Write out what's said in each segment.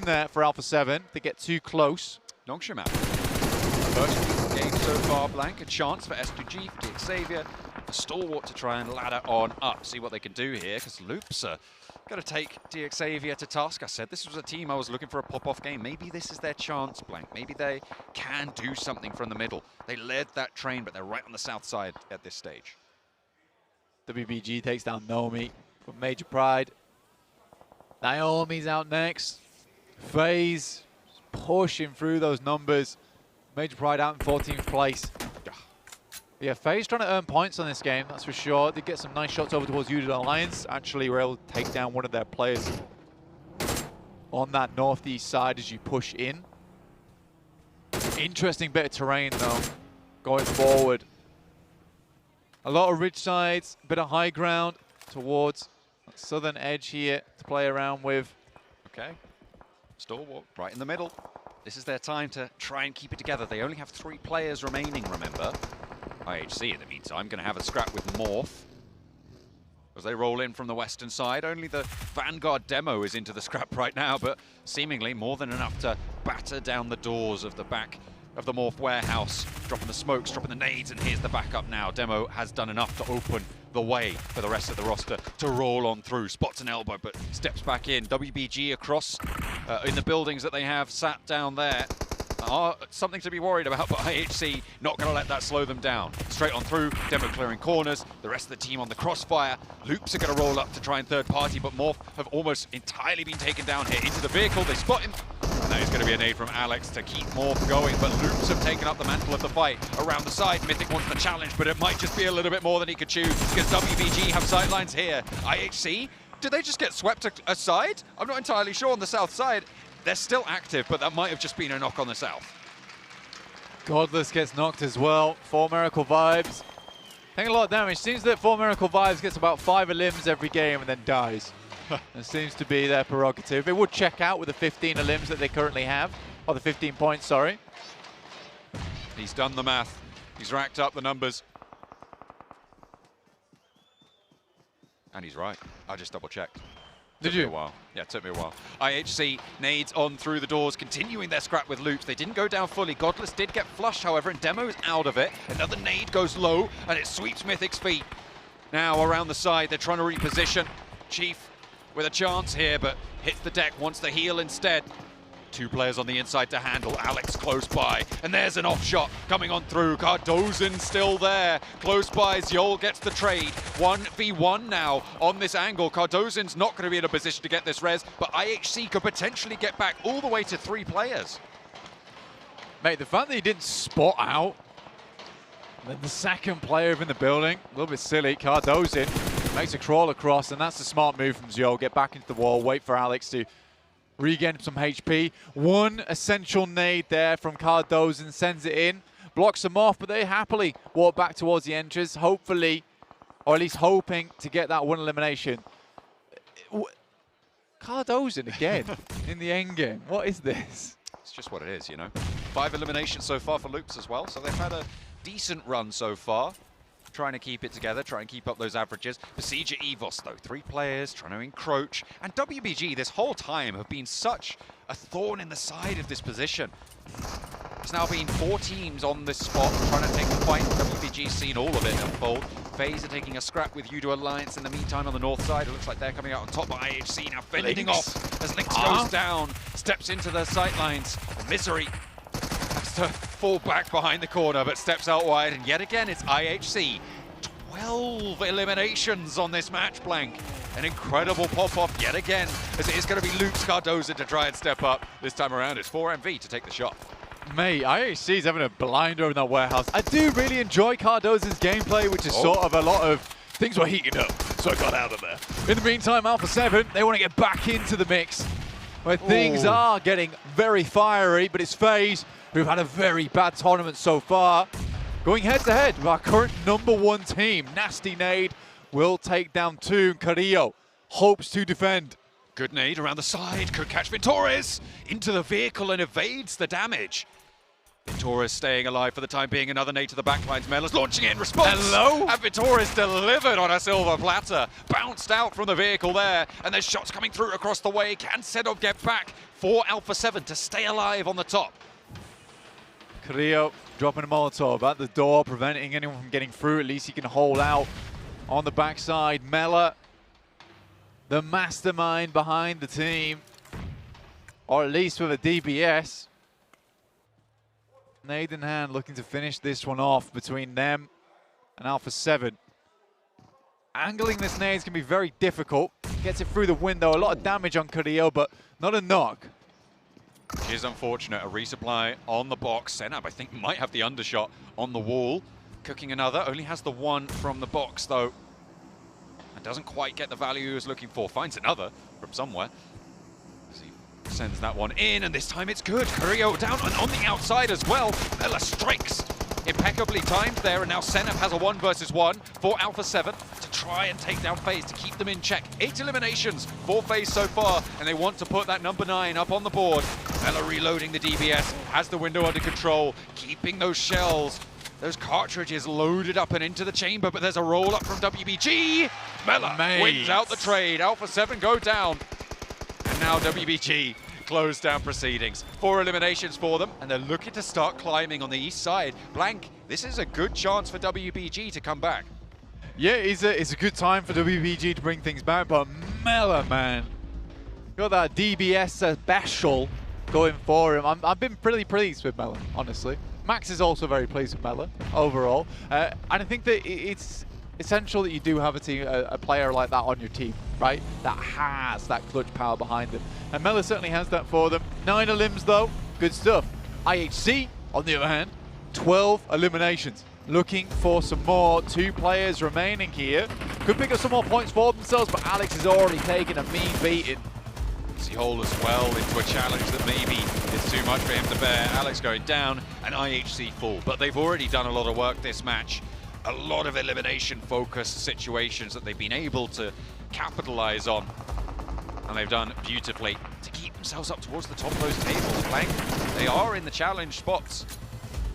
there for Alpha 7. They get too close. Nongshim map. First game so far, Blank. A chance for S2G, for DXavier, for Stalwart to try and ladder on up. See what they can do here, because Loops are going to take DXavier to task. I said this was a team I was looking for a pop-off game. Maybe this is their chance, Blank. Maybe they can do something from the middle. They led that train, but they're right on the south side at this stage. WBG takes down Nomi for Major Pride. Naomi's out next. FaZe pushing through those numbers. Major Pride out in 14th place. Yeah, FaZe trying to earn points on this game, that's for sure. They get some nice shots over towards Udid Alliance. Actually, we're able to take down one of their players on that northeast side as you push in. Interesting bit of terrain, though, going forward. A lot of ridge sides, a bit of high ground towards that southern edge here to play around with. Okay, Stalwart right in the middle. This is their time to try and keep it together. They only have 3 players remaining, remember. IHC, in the meantime, going to have a scrap with Morph as they roll in from the western side. Only the Vanguard demo is into the scrap right now, but seemingly more than enough to batter down the doors of the back of the Morph warehouse, dropping the smokes, dropping the nades, and here's the backup now. Demo has done enough to open the way for the rest of the roster to roll on through. Spots an elbow, but steps back in. WBG across in the buildings that they have sat down there are something to be worried about, but IHC not going to let that slow them down. Straight on through, Demo clearing corners, the rest of the team on the crossfire. Loops are going to roll up to try and third party, but Morph have almost entirely been taken down here into the vehicle. They spot him. And that is going to be a nade from Alex to keep Morph going, but Loops have taken up the mantle of the fight around the side. Mythic wants the challenge, but it might just be a little bit more than he could choose, because WBG have sidelines here. IHC, did they just get swept aside? I'm not entirely sure on the south side. They're still active, but that might have just been a knock on the south. Godless gets knocked as well. 4 Miracle Vibes. Taking a lot of damage. Seems that 4 Miracle Vibes gets about 5 limbs every game and then dies. It seems to be their prerogative. They would check out with the 15 limbs that they currently have. Or the 15 points, sorry. He's done the math. He's racked up the numbers. And he's right. I just double-checked. Did you? Took me a while. Yeah, it took me a while. IHC nades on through the doors, continuing their scrap with Loops. They didn't go down fully. Godless did get flushed, however, and Demo is out of it. Another nade goes low, and it sweeps Mythic's feet. Now around the side, they're trying to reposition. Chief with a chance here, but hits the deck, wants the heal instead. 2 players on the inside to handle. Alex close by, and there's an off shot coming on through. Cardozen still there. Close by, Zjol gets the trade. 1v1 now on this angle. Cardozen's not going to be in a position to get this res, but IHC could potentially get back all the way to 3 players. Mate, the fact that he didn't spot out, and then the second player in the building, a little bit silly. Cardozen makes a crawl across, and that's a smart move from Zjol. Get back into the wall, wait for Alex to regain some HP. 1 essential nade there from Cardozen, sends it in, blocks them off, but they happily walk back towards the entrance, hopefully, or at least hoping to get that 1 elimination. Cardozen again in the end game. What is this? It's just what it is, you know. 5 eliminations so far for Loops as well, so they've had a decent run so far. Trying to keep it together, trying to keep up those averages. Besieger Evos, though, 3 players trying to encroach. And WBG this whole time have been such a thorn in the side of this position. There's now been 4 teams on this spot trying to take the fight. WBG's seen all of it unfold. FaZe are taking a scrap with Udo Alliance in the meantime on the north side. It looks like they're coming out on top, but IHC now fending off as Lynx goes down, steps into the sightlines. Misery has to fall back behind the corner, but steps out wide, and yet again it's IHC. 12 eliminations on this match, Blank. An incredible pop-off yet again, as it is going to be Loops Cardozen to try and step up. This time around it's 4MV to take the shot. Mate, IHC's having a blinder in that warehouse. I do really enjoy Cardozen's gameplay, which is sort of a lot of things were heating up, so I got out of there. In the meantime, Alpha 7, they want to get back into the mix, where things are getting very fiery, but it's FaZe, who've had a very bad tournament so far. Going head-to-head with our current #1 team. Nasty nade will take down 2. Carrillo hopes to defend. Good nade around the side, could catch Ventores into the vehicle and evades the damage. Torres staying alive for the time being. Another nade to the backlines. Mellor's launching in response. Hello? And Vittori's delivered on a silver platter. Bounced out from the vehicle there. And there's shots coming through across the way. Can Sedov get back for Alpha 7 to stay alive on the top? Carrillo dropping a Molotov at the door, preventing anyone from getting through. At least he can hold out on the backside. Mellor, the mastermind behind the team, or at least with a DBS. Nade in hand, looking to finish this one off between them and Alpha 7. Angling this nades can be very difficult. Gets it through the window, a lot of damage on Carrillo, but not a knock. Which is unfortunate. A resupply on the box. Senab, I think, might have the undershot on the wall. Cooking another. Only has the one from the box, though. And doesn't quite get the value he was looking for. Finds another from somewhere. As he sends that one in, and this time it's good. Carrillo down and on the outside as well. Mellor strikes. Impeccably timed there, and now Senab has a 1 versus 1 for Alpha 7 to try and take down FaZe to keep them in check. 8 eliminations for FaZe so far, and they want to put that number 9 up on the board. Mellor reloading the DBS, has the window under control, keeping those shells, those cartridges loaded up and into the chamber, but there's a roll up from WBG. Mellor wins out the trade. Alpha 7 go down, and now WBG close down proceedings. 4 eliminations for them, and they're looking to start climbing on the east side. Blank, this is a good chance for WBG to come back. Yeah, it's a good time for WBG to bring things back, but Mellor, man, got that DBS special going for him. I've been pretty pleased with Mellor, honestly. Max is also very pleased with Mellor overall, and I think that it's essential that you do have a player like that on your team, right? That has that clutch power behind them. And Mellor certainly has that for them. 9 elims though, good stuff. IHC, on the other hand, 12 eliminations. Looking for some more. 2 players remaining here. Could pick up some more points for themselves, but Alex has already taken a mean beating. Hole as well into a challenge that maybe is too much for him to bear. Alex going down and IHC full, but they've already done a lot of work this match. A lot of elimination-focused situations that they've been able to capitalize on, and they've done beautifully to keep themselves up towards the top of those tables. Blank, they are in the challenge spots.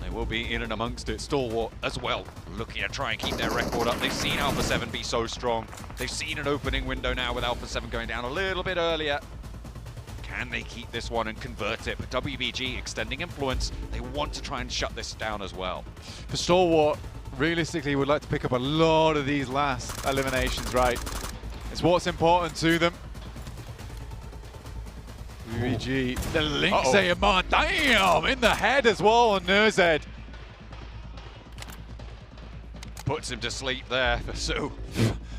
They will be in and amongst it. Stalwart as well, looking to try and keep their record up. They've seen Alpha 7 be so strong. They've seen an opening window now with Alpha 7 going down a little bit earlier. Can they keep this one and convert it? But WBG extending influence. They want to try and shut this down as well. For Stalwart, realistically, would like to pick up a lot of these last eliminations, right? It's what's important to them. WBG, the Lynx AMR, damn, in the head as well on Nurzed. Puts him to sleep there for Sue.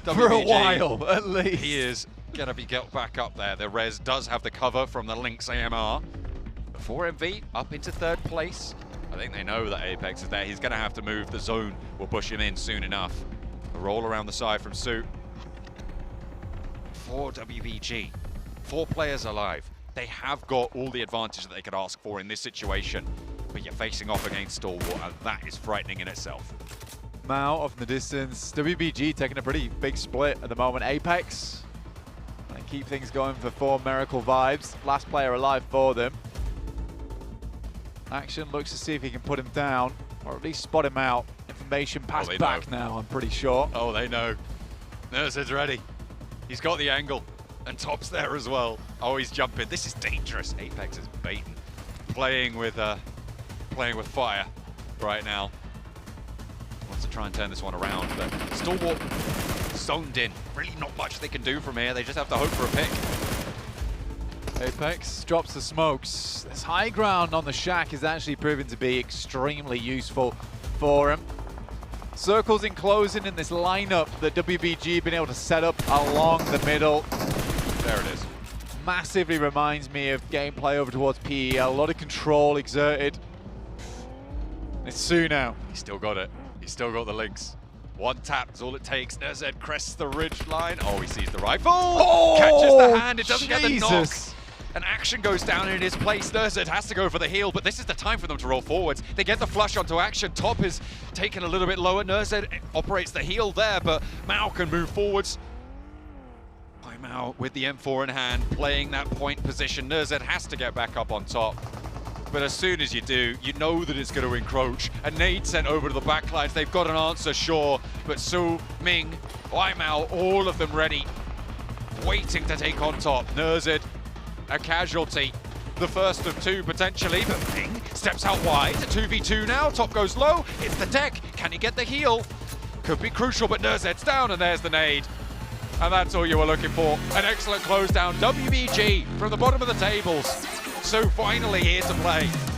For a while, at least. He is going to be get back up there. The Rez does have the cover from the Lynx AMR. 4MV up into 3rd place. I think they know that Apex is there. He's going to have to move. The zone will push him in soon enough. A roll around the side from Sue. For WBG, 4 players alive. They have got all the advantage that they could ask for in this situation, but you're facing off against Stalwart, and that is frightening in itself. Mao off in the distance. WBG taking a pretty big split at the moment. Apex and keep things going for 4 Miracle vibes. Last player alive for them. Action looks to see if he can put him down, or at least spot him out. Information passed back now, I'm pretty sure. Oh, they know. Nurzed's ready. He's got the angle, and Top's there as well. Oh, he's jumping. This is dangerous. Apex is baiting, playing with fire right now. Wants to try and turn this one around, but Stalwart zoned in. Really not much they can do from here. They just have to hope for a pick. Apex drops the smokes. This high ground on the shack is actually proven to be extremely useful for him. Circles enclosing in this lineup that WBG have been able to set up along the middle. There it is. Massively reminds me of gameplay over towards PEL. A lot of control exerted. It's Sue now. He's still got it. He's still got the links. 1 tap is all it takes. Nurzed crests the ridge line. Oh, he sees the rifle. Oh, catches the hand. It doesn't get the knock. Jesus. And Action goes down in his place. Nurzed has to go for the heal, but this is the time for them to roll forwards. They get the flush onto Action. Top is taken a little bit lower. Nurzed operates the heal there, but Mao can move forwards. By Mao with the M4 in hand, playing that point position. Nurzed has to get back up on top. but as soon as you do, you know that it's going to encroach. A nade sent over to the backlines. They've got an answer, sure, but Su, Ming, Waimao, all of them ready, waiting to take on top. Nerzid, a casualty. The first of two, potentially, but Ming steps out wide. A 2v2 now. Top goes low. It's the tech. Can he get the heal? Could be crucial, but Nerzid's down, and there's the nade. And that's all you were looking for. An excellent close down. WBG from the bottom of the tables. So finally here to play.